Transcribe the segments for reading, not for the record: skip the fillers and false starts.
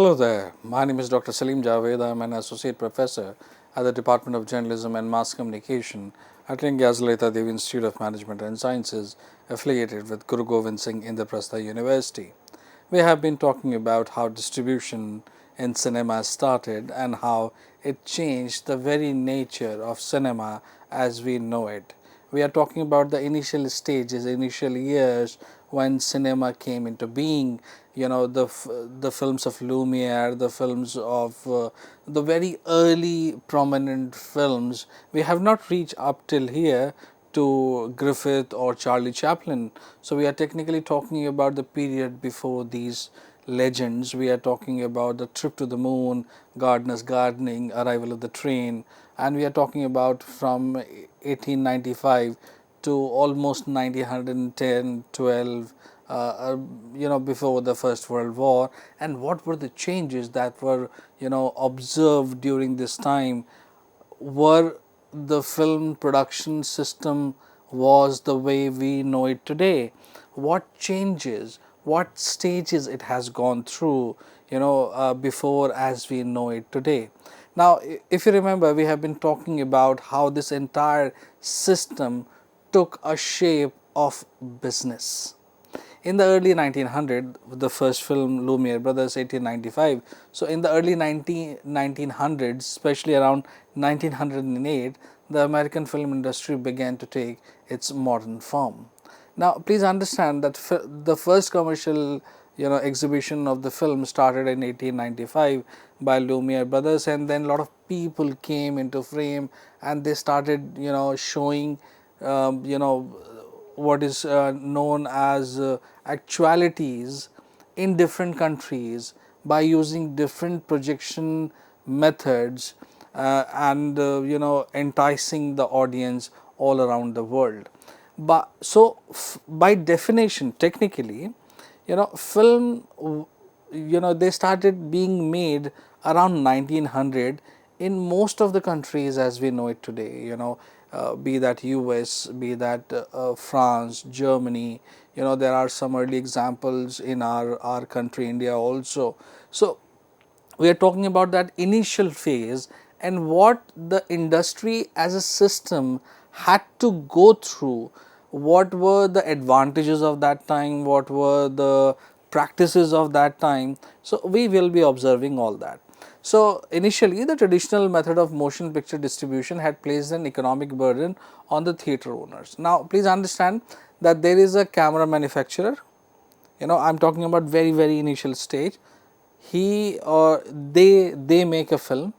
Hello there, my name is Dr. Salim Javed. I am an associate professor at the Department of Journalism and Mass Communication at King Gazaleta Devi Institute of Management and Sciences, affiliated with Guru Govind Singh Indraprastha University. We have been talking about how distribution in cinema started and how it changed the very nature of cinema as we know it. We are talking about the initial stages, initial years when cinema came into being. You know, the films of Lumiere, the films of the very early prominent films. We have not reached up till here to Griffith or Charlie Chaplin. So we are technically talking about the period before these legends. We are talking about the trip to the moon, Gardner's gardening, arrival of the train, and we are talking about from 1895 to almost 1910, 12, before the First World War, and what were the changes that were, observed during this time. Were the film production system was the way we know it today? What changes, what stages it has gone through, before as we know it today? Now, if you remember, we have been talking about how this entire system took a shape of business. In the early 1900, the first film Lumiere Brothers 1895. So, in the early 1900s, especially around 1908, the American film industry began to take its modern form. Now, please understand that the first commercial exhibition of the film started in 1895 by Lumiere Brothers, and then a lot of people came into frame and they started showing what is known as actualities in different countries by using different projection methods and enticing the audience all around the world. But so by definition, technically, film, they started being made around 1900 in most of the countries as we know it today, be that US, be that France, Germany. There are some early examples in our country, India also. So, we are talking about that initial phase and what the industry as a system had to go through. What were the advantages of that time, what were the practices of that time. So, we will be observing all that. So, initially the traditional method of motion picture distribution had placed an economic burden on the theatre owners. Now, please understand that there is a camera manufacturer, I am talking about very initial stage. He or they make a film,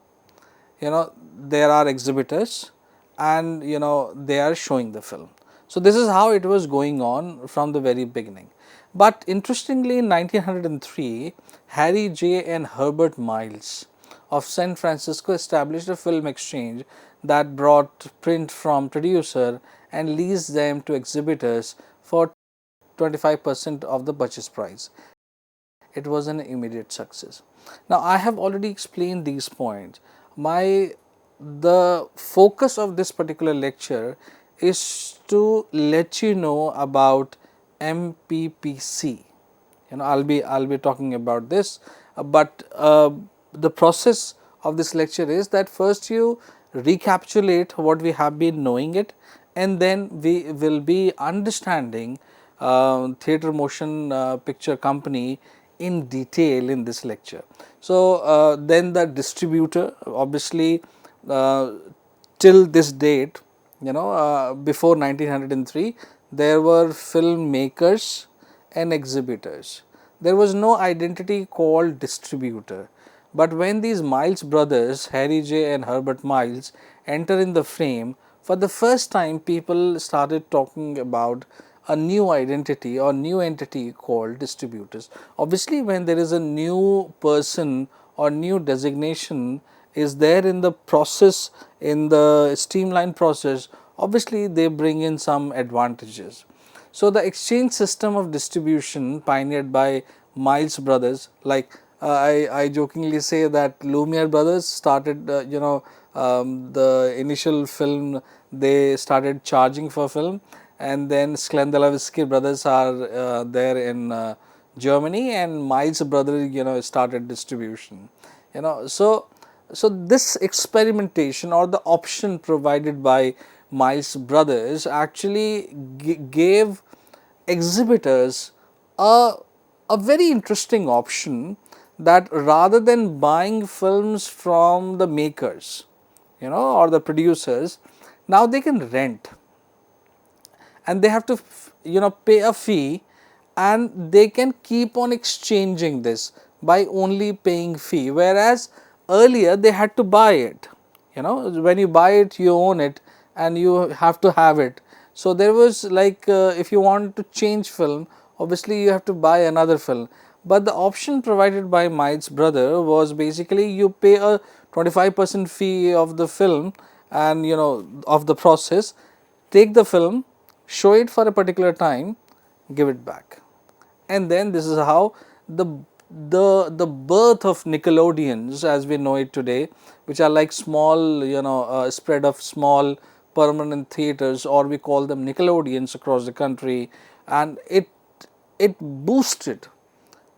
there are exhibitors and they are showing the film. So, this is how it was going on from the very beginning. But interestingly, in 1903, Harry J. and Herbert Miles of San Francisco established a film exchange that brought print from producer and leased them to exhibitors for 25% of the purchase price. It was an immediate success. Now, I have already explained these points. The focus of this particular lecture is to let you know about MPPC. I'll be talking about this, but the process of this lecture is that first you recapitulate what we have been knowing it, and then we will be understanding theatre motion picture company in detail in this lecture. So, then the distributor, obviously till this date, before 1903, there were filmmakers and exhibitors. There was no identity called distributor. But when these Miles brothers, Harry J. and Herbert Miles, enter in the frame, for the first time people started talking about a new identity or new entity called distributors. Obviously, when there is a new person or new designation is there in the process, in the streamlined process, obviously they bring in some advantages. So, the exchange system of distribution pioneered by Miles brothers, like I jokingly say that Lumiere brothers started, the initial film, they started charging for film, and then Sklandelavsky brothers are there in Germany, and Miles brother, started distribution. So this experimentation, or the option provided by Miles brothers, actually gave exhibitors a very interesting option, that rather than buying films from the makers, or the producers, now they can rent, and they have to pay a fee, and they can keep on exchanging this by only paying fee, whereas earlier they had to buy it. When you buy it, you own it, and you have to have it. So there was like, if you want to change film, obviously you have to buy another film. But the option provided by Miles brother was basically, you pay a 25% fee of the film, and of the process, take the film, show it for a particular time, give it back. And then this is how the birth of Nickelodeons as we know it today, which are like small, spread of small permanent theaters, or we call them Nickelodeons, across the country, and it boosted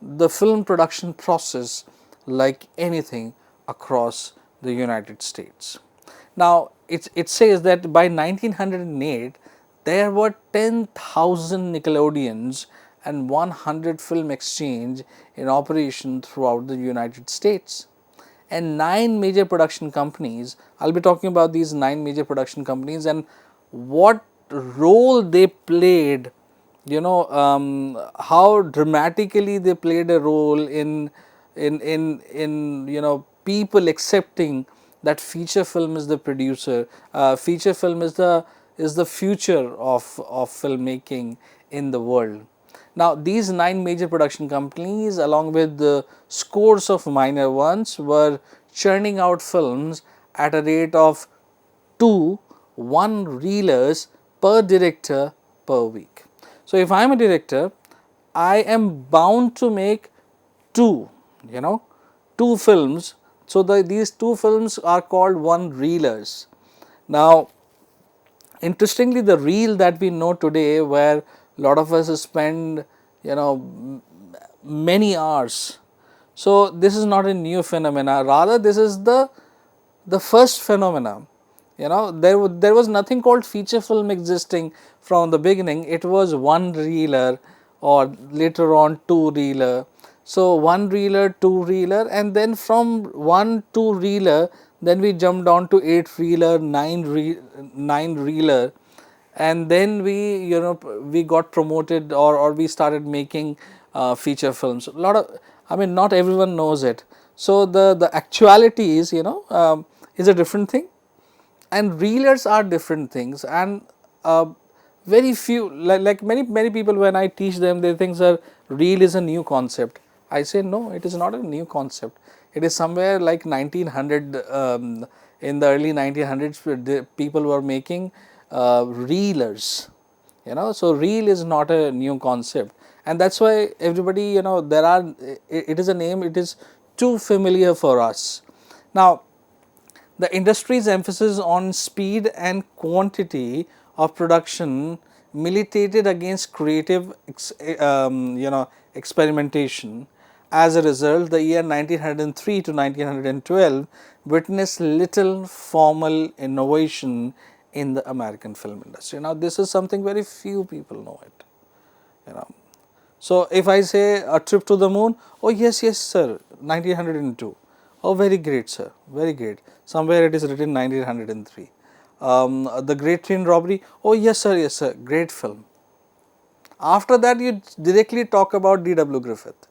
the film production process like anything across the United States. Now, it says that by 1908, there were 10,000 Nickelodeons and 100 film exchange in operation throughout the United States. And 9 major production companies, I'll be talking about these 9 major production companies and what role they played, how dramatically they played a role in people accepting that feature film is the producer, feature film is the future of filmmaking in the world. Now, these 9 major production companies, along with the scores of minor ones, were churning out films at a rate of 2 one-reelers per director per week. So, if I am a director, I am bound to make 2, 2 films. So, these 2 films are called one-reelers. Now, interestingly, the reel that we know today, where a lot of us spend many hours, so this is not a new phenomena, rather this is the first phenomena. There was nothing called feature film existing from the beginning. It was one reeler, or later on two reeler. So one reeler, two reeler, and then from one two reeler, then we jumped on to 8 reeler, 9 reeler, and then we got promoted, or we started making feature films. A lot of, I mean, not everyone knows it. So the actuality is, is a different thing, and reelers are different things, and very few, like many people, when I teach them, they think, sir, reel is a new concept. I say no, it is not a new concept. It is somewhere like 1900, in the early 1900s, people were making reelers. So reel is not a new concept, and that's why everybody, there are, it is a name, it is too familiar for us. Now, the industry's emphasis on speed and quantity of production militated against creative experimentation. As a result, the year 1903 to 1912 witnessed little formal innovation in the American film industry. Now, this is something very few people know it. So, if I say a trip to the moon, oh yes, yes sir, 1902. Oh, very great sir, very great. Somewhere it is written 1903. The Great Train Robbery, oh yes sir, great film. After that, you directly talk about D.W. Griffith.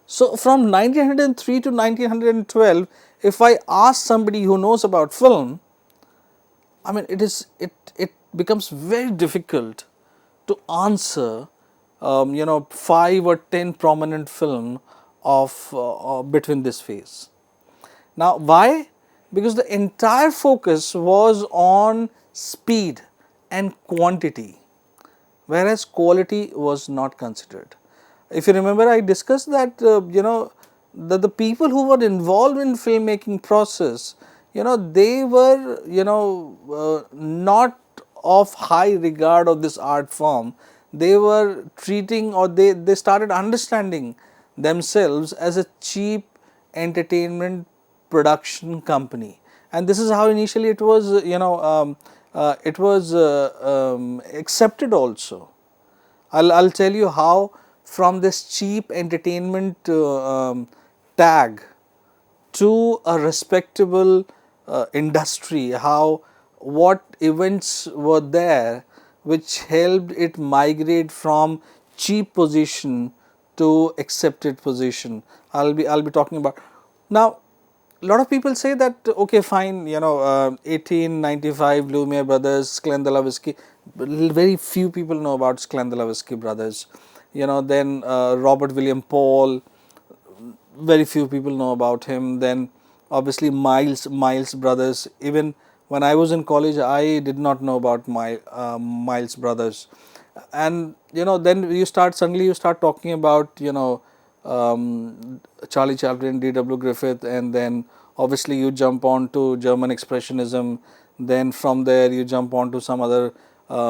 So from 1903 to 1912, if I ask somebody who knows about film, I mean, it becomes very difficult to answer 5 or 10 prominent film of between this phase. Now, why? Because the entire focus was on speed and quantity, whereas quality was not considered. If you remember, I discussed that the people who were involved in filmmaking process, they were not of high regard of this art form. they were treating, or they started understanding themselves as a cheap entertainment production company. And this is how initially it was, it was accepted also. I'll tell you how from this cheap entertainment tag to a respectable industry, how what events were there which helped it migrate from cheap position to accepted position. I'll be talking about now. A lot of people say that, okay, fine, 1895 Lumiere brothers, Sklandelavsky, very few people know about Sklandelavsky brothers. Then Robert William Paul, very few people know about him. Then obviously Miles brothers. Even when I was in college, I did not know about Miles brothers. And then suddenly you start talking about Charlie Chaplin, D.W. Griffith, and then obviously you jump on to German Expressionism. Then from there you jump on to some other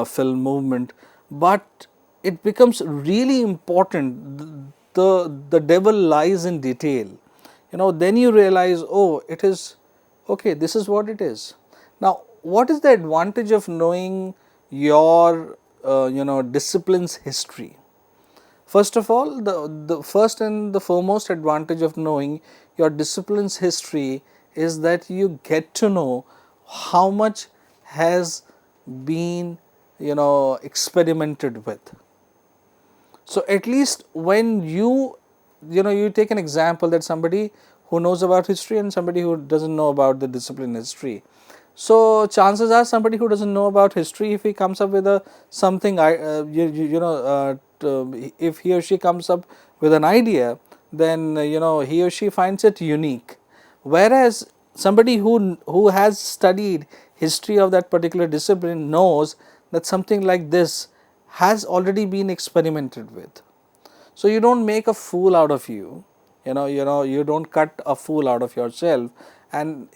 film movement. But it becomes really important. The devil lies in detail. Then you realize, oh, it is okay, this is what it is. Now, what is the advantage of knowing your discipline's history? First of all, the first and the foremost advantage of knowing your discipline's history is that you get to know how much has been experimented with. So at least when you take an example that somebody who knows about history and somebody who doesn't know about the discipline history. So chances are somebody who doesn't know about history, if he comes up with a something, if he or she comes up with an idea, then he or she finds it unique. Whereas somebody who has studied history of that particular discipline knows that something like this has already been experimented with. So you don't make a fool out of you, you don't cut a fool out of yourself, and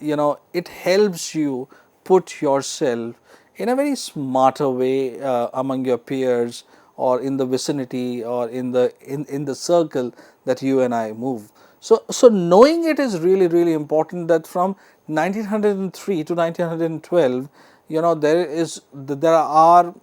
it helps you put yourself in a very smarter way among your peers, or in the vicinity, or in the circle that you and I move. So knowing it is really, really important, that from 1903 to 1912, there are,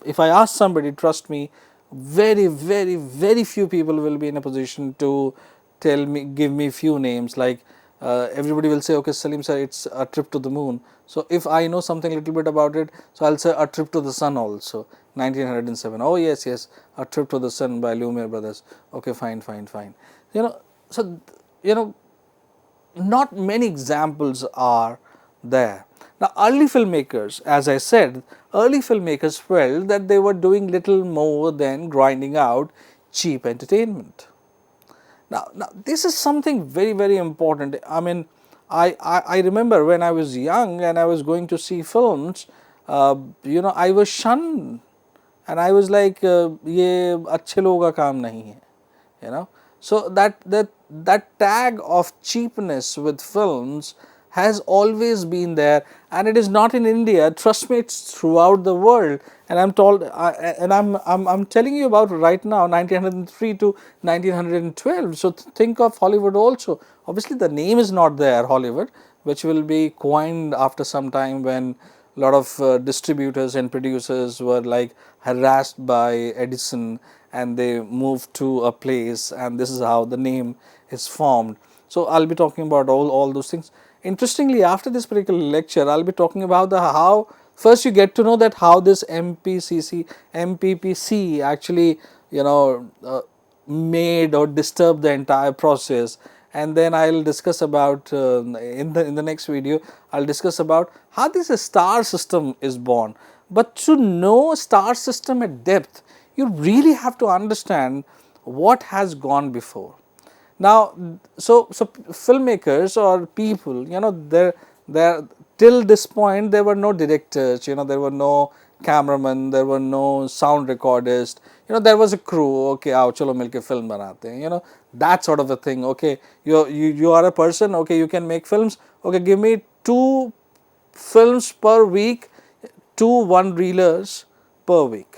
if I ask somebody, trust me, very, very, very few people will be in a position to give me few names. Like everybody will say, okay, Salim sir, it's a trip to the moon. So if I know something little bit about it, so I'll say a trip to the sun also, 1907. Oh yes, yes, a trip to the sun by Lumiere brothers. Okay, fine, fine, fine. So not many examples are there. Now, early filmmakers, as I said, early filmmakers felt that they were doing little more than grinding out cheap entertainment. Now this is something very, very important. I mean, I remember when I was young and I was going to see films, I was shunned, and I was like, "ये अच्छे लोगों का काम नहीं है," So that tag of cheapness with films has always been there, and it is not in India. Trust me, it's throughout the world. And I'm telling you about right now, 1903 to 1912. So think of Hollywood also. Obviously, the name is not there, Hollywood, which will be coined after some time, when a lot of distributors and producers were like harassed by Edison, and they moved to a place, and this is how the name is formed. So I'll be talking about all those things. Interestingly, after this particular lecture, I'll be talking about how first you get to know that how this MPPC actually made or disturbed the entire process. And then I'll discuss about in the next video, I'll discuss about how this star system is born. But to know star system at depth, you really have to understand what has gone before. Now, so filmmakers or people, there till this point there were no directors, there were no cameramen, there were no sound recordists, there was a crew. Okay, आओ चलो मिलके film बनाते हैं, that sort of a thing. Okay, you are a person. Okay, you can make films. Okay, give me 2 films per week, 2 one-reelers per week.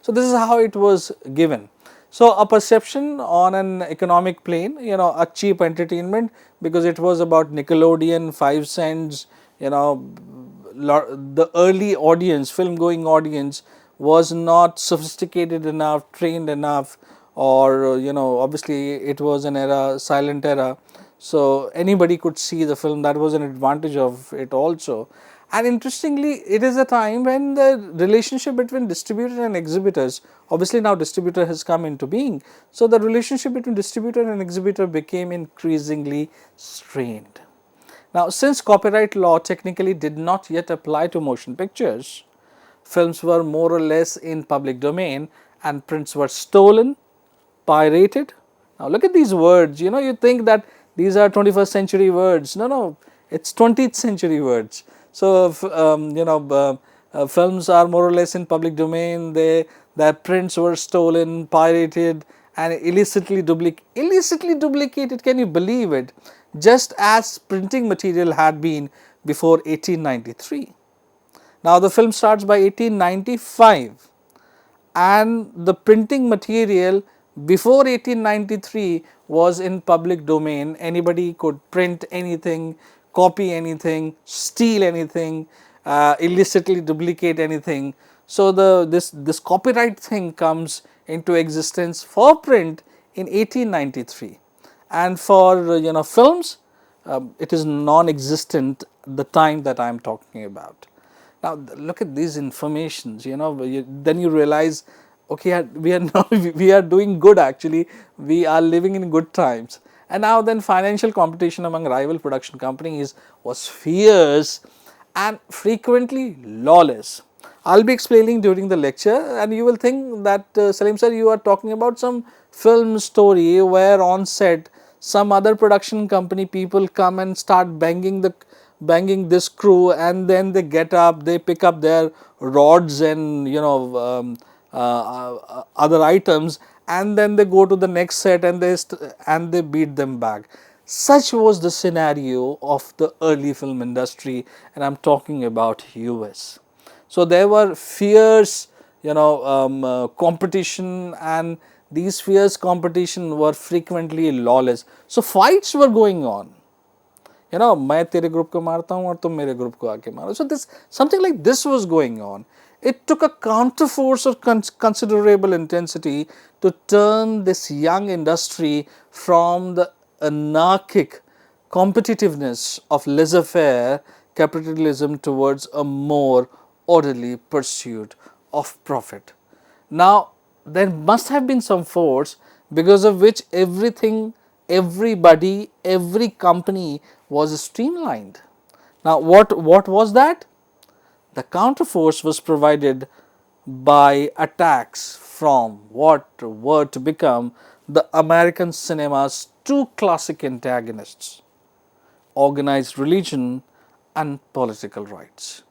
So this is how it was given. So a perception on an economic plane, a cheap entertainment, because it was about Nickelodeon, 5 cents, the early audience, film going audience was not sophisticated enough, trained enough, or obviously it was an era, silent era, so anybody could see the film. That was an advantage of it also. And interestingly, it is a time when the relationship between distributor and exhibitors, obviously now distributor has come into being, so the relationship between distributor and exhibitor became increasingly strained. Now, since copyright law technically did not yet apply to motion pictures, films were more or less in public domain and prints were stolen, pirated. Now, look at these words, you think that these are 21st century words. No, it's 20th century words. So, films are more or less in public domain, their prints were stolen, pirated and illicitly duplicated. Can you believe it? Just as printing material had been before 1893. Now, the film starts by 1895, and the printing material before 1893 was in public domain. Anybody could print anything, copy anything, steal anything, illicitly duplicate anything. So, this copyright thing comes into existence for print in 1893, and for films, it is non-existent the time that I am talking about. Now, look at these informations, then you realize, okay, we are now we are doing good actually, we are living in good times. And now then financial competition among rival production companies was fierce and frequently lawless. I'll be explaining during the lecture, and you will think that Salim sir, you are talking about some film story where on set some other production company people come and start banging this crew, and then they get up, they pick up their rods and other items, and then they go to the next set and they beat them back. Such was the scenario of the early film industry, and I'm talking about US. So there were fierce competition, and these fierce competition were frequently lawless. So fights were going on, मैं तेरे group को मारता हूँ और तुम मेरे group को आके मारो. So this, something like this was going on. It took a counterforce of considerable intensity to turn this young industry from the anarchic competitiveness of laissez-faire capitalism towards a more orderly pursuit of profit. Now, there must have been some force because of which everything, everybody, every company was streamlined. Now, what was that? The counterforce was provided by attacks from what were to become the American cinema's two classic antagonists: organized religion and political rights.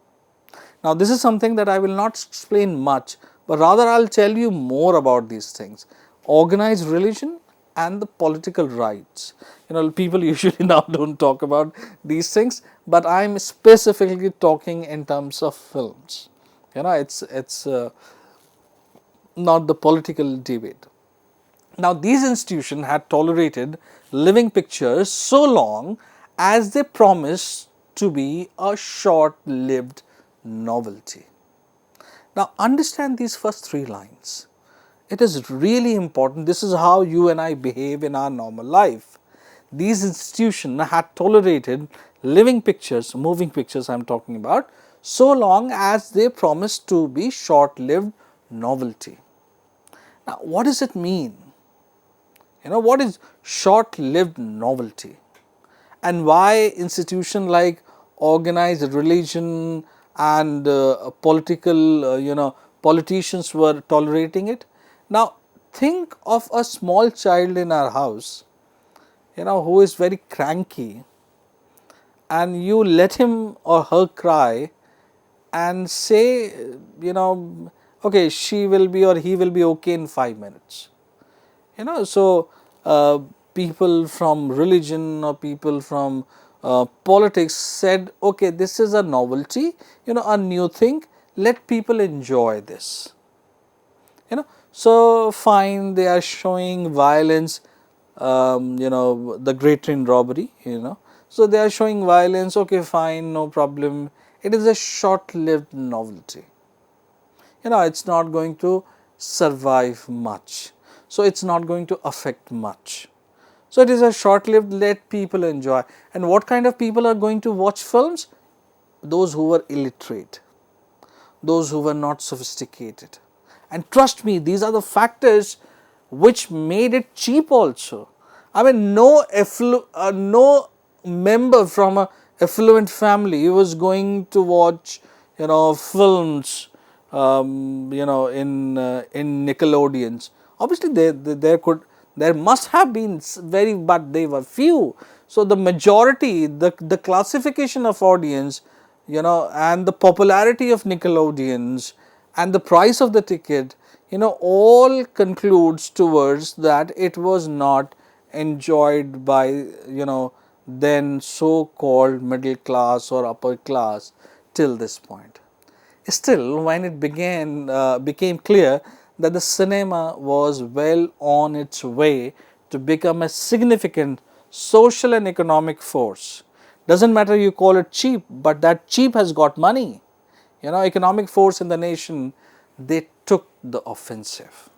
Now, this is something that I will not explain much, but rather I will tell you more about these things: organized religion and the political rights. People usually now don't talk about these things, but I am specifically talking in terms of films. It's not the political debate. Now, these institutions had tolerated living pictures so long as they promised to be a short-lived novelty. Now, understand these first three lines. It is really important. This is how you and I behave in our normal life. These institutions had tolerated living pictures, moving pictures I am talking about, so long as they promised to be short-lived novelty. Now, what does it mean? What is short-lived novelty? And why institutions like organized religion and politicians were tolerating it? Now, think of a small child in our house, who is very cranky, and you let him or her cry and say, okay, she will be or he will be okay in 5 minutes. So people from religion or people from politics said, okay, this is a novelty, a new thing, let people enjoy this. So fine, they are showing violence, the Great Train robbery, so they are showing violence, okay, fine, no problem. It is a short-lived novelty. It's not going to survive much, so it's not going to affect much. So it is a short-lived, let people enjoy. And what kind of people are going to watch films? Those who were illiterate, those who were not sophisticated. And trust me, these are the factors which made it cheap also. I mean, no member from a affluent family was going to watch, films, in Nickelodeons. Obviously, there must have been very, but they were few. So the majority, the classification of audience, and the popularity of Nickelodeons and the price of the ticket, all concludes towards that it was not enjoyed by, then so called middle class or upper class till this point. Still, when it became clear that the cinema was well on its way to become a significant social and economic force. Doesn't matter you call it cheap, but that cheap has got money. Economic force in the nation, they took the offensive.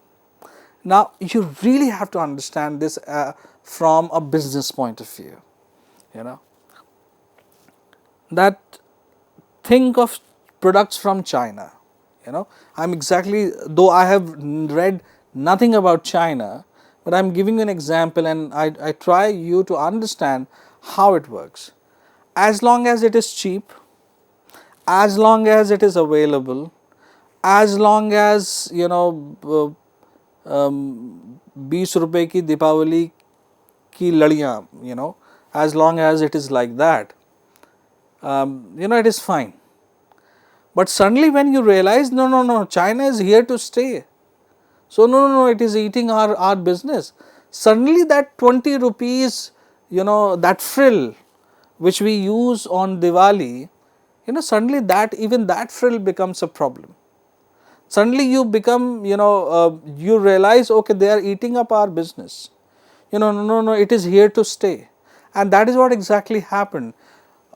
Now, you really have to understand this from a business point of view. That think of products from China. I'm exactly, though I have read nothing about China, but I'm giving you an example, and I try you to understand how it works. As long as it is cheap, as long as it is available, as long as 20 रुपए की दीपावली की लड़ियाँ, as long as it is like that, it is fine. But suddenly when you realize, no, China is here to stay. So no, it is eating our business. Suddenly that 20 rupees, that frill which we use on Diwali, suddenly even that frill becomes a problem. Suddenly you become, you realize, okay, they are eating up our business. No, it is here to stay. And that is what exactly happened.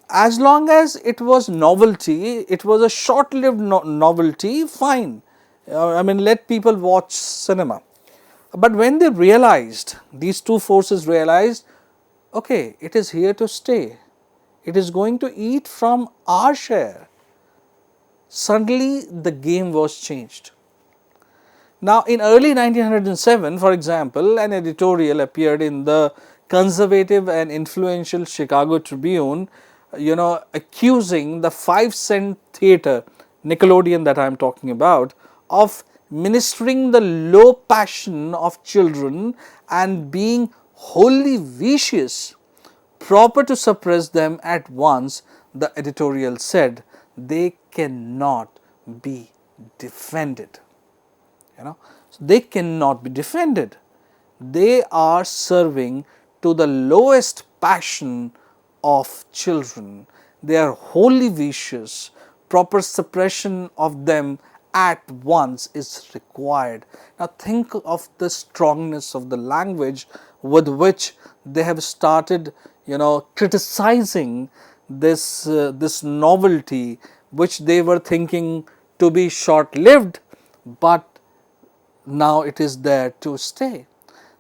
As long as it was novelty, it was a short-lived novelty, fine. I mean, let people watch cinema. But when they realized, these two forces realized, okay, it is here to stay. It is going to eat from our share. Suddenly the game was changed. Now, in early 1907, for example, an editorial appeared in the conservative and influential Chicago Tribune, accusing the 5-cent theater, Nickelodeon that I am talking about, of ministering the low passion of children and being wholly vicious. Proper to suppress them at once, the editorial said, they cannot be defended. So they cannot be defended. They are serving to the lowest passion of children. They are wholly vicious. Proper suppression of them at once is required. Now think of the strongness of the language with which they have started, criticizing this novelty which they were thinking to be short-lived, but now it is there to stay.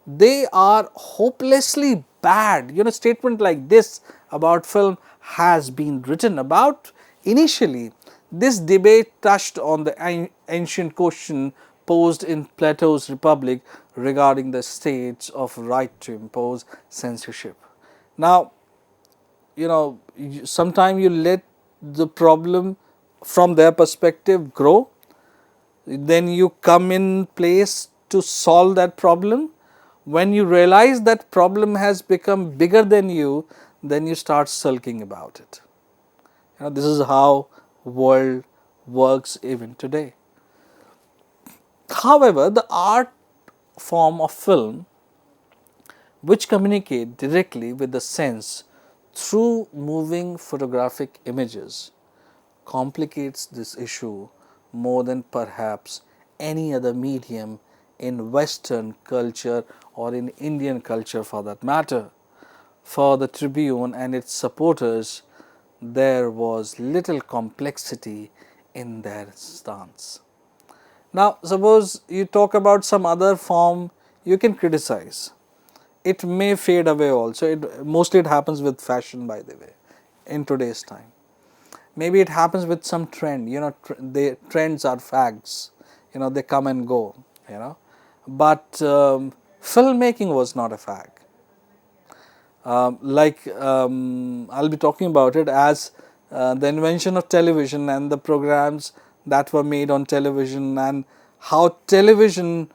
They are hopelessly bad. Statement like this about film has been written about. Initially, this debate touched on the ancient question posed in Plato's Republic regarding the states of right to impose censorship. Now, sometimes you let the problem from their perspective grow, then you come in place to solve that problem. When you realize that problem has become bigger than you, then you start sulking about it. This is how world works even today. However, the art form of film, which communicate directly with the sense through moving photographic images, complicates this issue more than perhaps any other medium in Western culture or in Indian culture for that matter. For the Tribune and its supporters, there was little complexity in their stance. Now, suppose you talk about some other form, you can criticize. It may fade away also. Mostly it happens with fashion, by the way, in today's time. Maybe it happens with some trend. Trends are fags. They come and go. But filmmaking was not a fag. I'll be talking about it as the invention of television and the programs that were made on television, and how television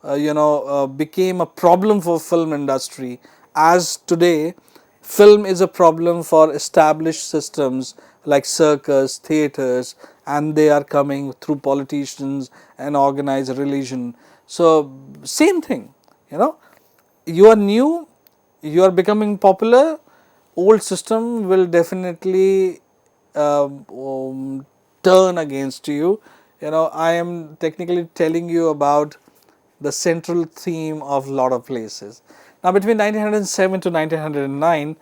became a problem for film industry, as today film is a problem for established systems like circus, theatres, and they are coming through politicians and organized religion. So same thing, you are new, you are becoming popular, old system will definitely turn against you. I am technically telling you about the central theme of a lot of places. Now, between 1907 to 1909,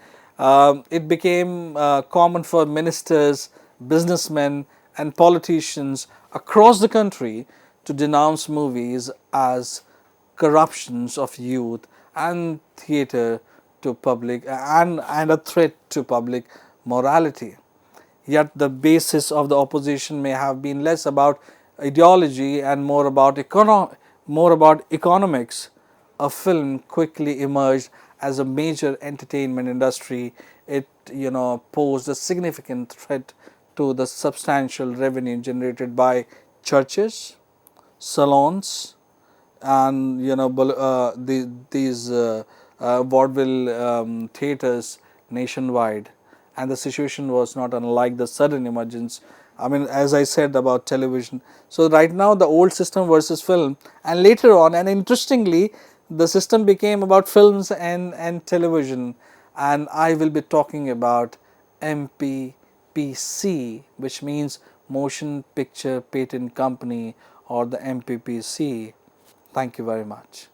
it became common for ministers, businessmen, and politicians across the country to denounce movies as corruptions of youth and theatre to public and a threat to public morality. Yet the basis of the opposition may have been less about ideology and more about economics. A film quickly emerged as a major entertainment industry. It posed a significant threat to the substantial revenue generated by churches, salons, and these vaudeville theatres nationwide. And the situation was not unlike the sudden emergence, I mean, as I said about television. So right now the old system versus film, and later on, and interestingly, the system became about films and television, and I will be talking about MPPC, which means Motion Picture Patent Company, or the MPPC. Thank you very much.